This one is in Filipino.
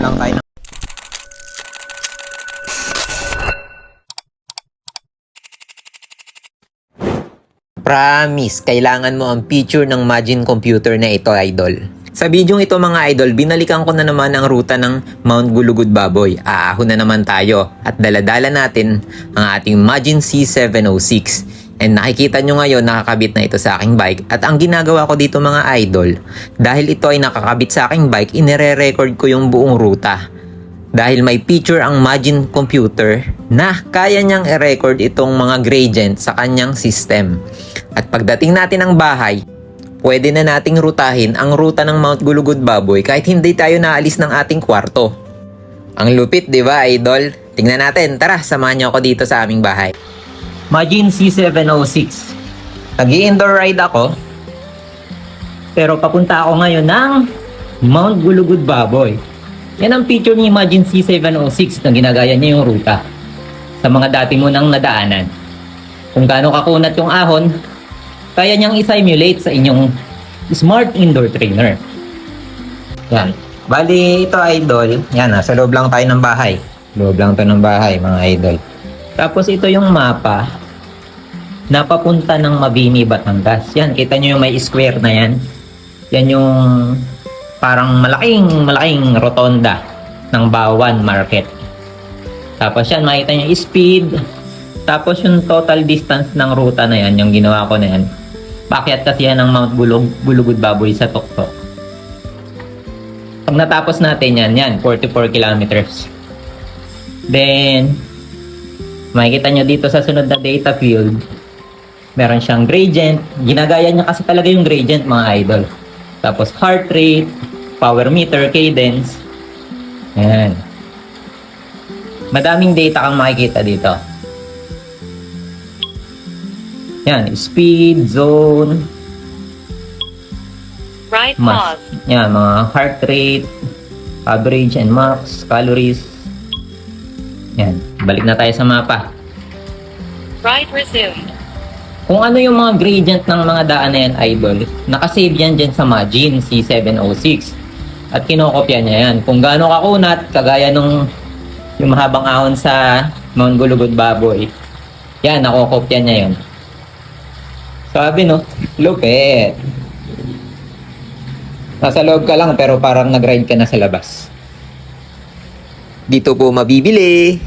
lang tayo ng... Promise, kailangan mo ang feature ng Majin computer na ito, idol. Sa bidyong ito mga idol, binalikan ko na naman ang ruta ng Mount Gulugud Baboy. Aahon na naman tayo at daladala natin ang ating Majin C706. And nakikita nyo ngayon nakakabit na ito sa aking bike. At ang ginagawa ko dito mga idol, dahil ito ay nakakabit sa aking bike, inire-record ko yung buong ruta. Dahil may feature ang Majin computer na kaya niyang i-record itong mga gradient sa kanyang system. At pagdating natin ng bahay, pwede na nating rutahin ang ruta ng Mount Gulugud Baboy kahit hindi tayo naalis ng ating kwarto. Ang lupit, di ba, idol? Tingnan natin. Tara, samahan niyo ako dito sa aming bahay. Majin C706. Nag-i-indoor ride ako. Pero papunta ako ngayon ng Mount Gulugud Baboy. Yan ang feature ni Majin C706 na ginagaya niya yung ruta sa mga dati mo nang nadaanan. Kung gaano kakunat yung ahon, kaya niyang i-simulate sa inyong smart indoor trainer. Yan. Bali, ito idol. Yan, sa loob lang tayo ng bahay. Loob lang to ng bahay, mga idol. Tapos ito yung mapa na papunta ng Mabini, Batangas. Yan, kita nyo yung may square na yan. Yan yung parang malaking rotonda ng Bawan Market. Tapos yan, makita nyo yung speed. Tapos yung total distance ng ruta na yan, yung ginawa ko na yan. Paakyat kasi yan ng Mount Gulugud Baboy sa Tuktok. Pag natapos natin yan, 44 kilometers. Then, makikita nyo dito sa sunod na data field, meron siyang gradient. Ginagaya niya kasi talaga yung gradient, mga idol. Tapos heart rate, power meter, cadence. Ayan. Madaming data kang makikita dito. Yan, speed, zone. Right pause. Yan, mga heart rate, average and max, calories. Yan, balik na tayo sa mapa. Right resumed. Kung ano yung mga gradient ng mga daan na yan, idol, nakasave yan dyan sa Majin C706. At kinokopya niya yan. Kung gaano kakunat, kagaya nung yung mahabang ahon sa Mount Gulugud Baboy, yan, nakokopya niya yun. Sabi no, lupit. Nasa loob ka lang pero parang nag-ride ka na sa labas. Dito po mabibili.